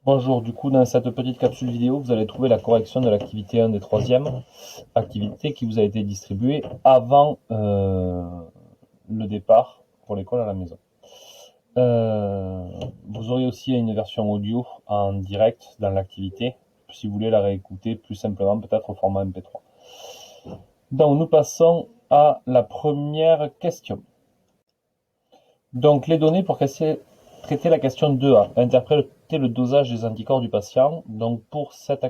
Bonjour, du coup dans cette petite capsule vidéo, vous allez trouver la correction de l'activité 1 des troisièmes, activité qui vous a été distribuée avant le départ pour l'école à la maison. Vous aurez aussi une version audio en direct dans l'activité, si vous voulez la réécouter plus simplement peut-être au format MP3. Donc nous passons à la première question. Donc les données pour traiter la question 2A, interpréter le dosage des anticorps du patient. Donc pour cette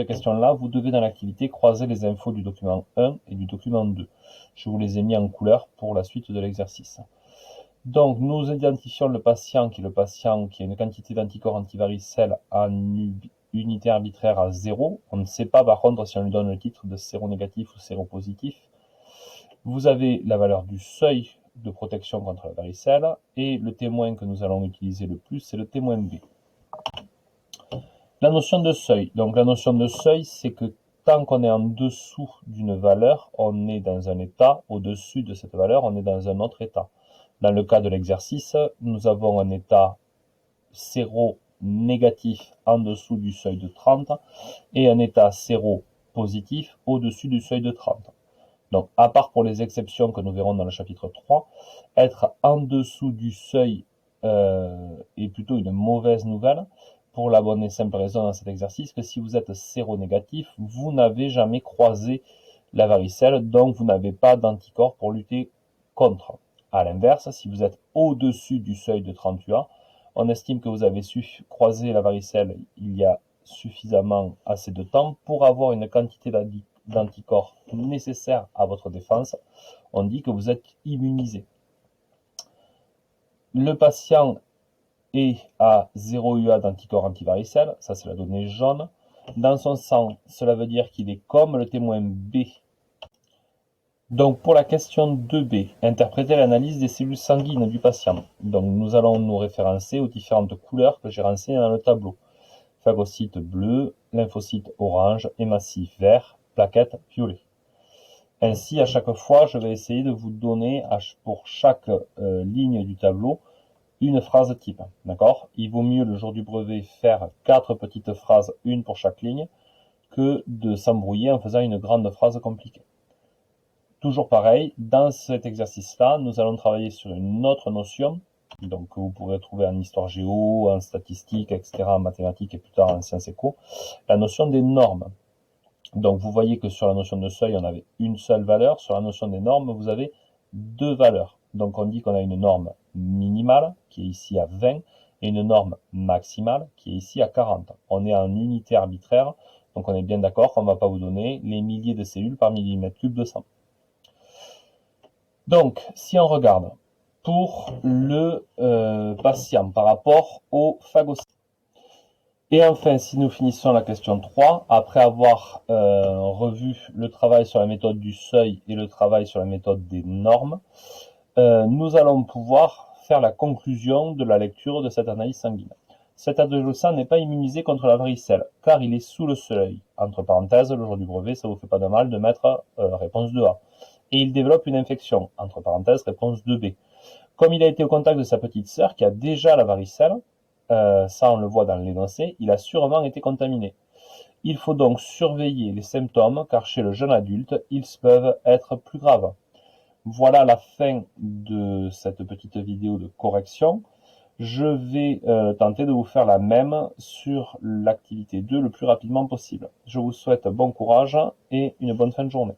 question-là, vous devez dans l'activité croiser les infos du document 1 et du document 2. Je vous les ai mis en couleur pour la suite de l'exercice. Donc nous identifions le patient qui a une quantité d'anticorps antivaricelle en unité arbitraire à 0. On ne sait pas par contre si on lui donne le titre de séronégatif ou séropositif. Vous avez la valeur du seuil de protection contre la varicelle et le témoin que nous allons utiliser le plus, c'est le témoin B. La notion de seuil. Donc la notion de seuil, c'est que tant qu'on est en dessous d'une valeur, on est dans un état, au-dessus de cette valeur, on est dans un autre état. Dans le cas de l'exercice, nous avons un état séronégatif en dessous du seuil de 30 et un état séropositif au-dessus du seuil de 30. Donc, à part pour les exceptions que nous verrons dans le chapitre 3, être en dessous du seuil est plutôt une mauvaise nouvelle, pour la bonne et simple raison dans cet exercice que si vous êtes séronégatif, vous n'avez jamais croisé la varicelle, donc vous n'avez pas d'anticorps pour lutter contre. À l'inverse, si vous êtes au-dessus du seuil de 38A, on estime que vous avez croisé la varicelle il y a suffisamment assez de temps pour avoir une quantité d'anticorps nécessaires à votre défense. On dit que vous êtes immunisé. Le patient est à 0 UA d'anticorps antivaricelle, ça c'est la donnée jaune. Dans son sang, cela veut dire qu'il est comme le témoin B. Donc pour la question 2B, interpréter l'analyse des cellules sanguines du patient. Donc nous allons nous référencer aux différentes couleurs que j'ai renseignées dans le tableau. Phagocytes bleus, lymphocytes orange, hématies vert, plaquettes violet. Ainsi, à chaque fois, je vais essayer de vous donner pour chaque ligne du tableau une phrase type. D'accord? Il vaut mieux le jour du brevet faire 4 petites phrases, une pour chaque ligne, que de s'embrouiller en faisant une grande phrase compliquée. Toujours pareil, dans cet exercice-là, nous allons travailler sur une autre notion, donc que vous pourrez trouver en histoire géo, en statistique, etc., en mathématiques et plus tard en sciences éco, la notion des normes. Donc vous voyez que sur la notion de seuil, on avait une seule valeur. Sur la notion des normes, vous avez deux valeurs. Donc on dit qu'on a une norme minimale, qui est ici à 20, et une norme maximale, qui est ici à 40. On est en unité arbitraire, donc on est bien d'accord qu'on ne va pas vous donner les milliers de cellules par millimètre cube de sang. Donc, si on regarde pour le patient par rapport au phagocyte. Et enfin, si nous finissons la question 3, après avoir revu le travail sur la méthode du seuil et le travail sur la méthode des normes, nous allons pouvoir faire la conclusion de la lecture de cette analyse sanguine. Cet adolescent n'est pas immunisé contre la varicelle, car il est sous le seuil. Entre parenthèses, le jour du brevet, ça vous fait pas de mal de mettre réponse 2A. Et il développe une infection, entre parenthèses, réponse 2B. Comme il a été au contact de sa petite sœur qui a déjà la varicelle, ça on le voit dans l'énoncé, il a sûrement été contaminé. Il faut donc surveiller les symptômes car chez le jeune adulte, ils peuvent être plus graves. Voilà la fin de cette petite vidéo de correction. Je vais tenter de vous faire la même sur l'activité 2 le plus rapidement possible. Je vous souhaite bon courage et une bonne fin de journée.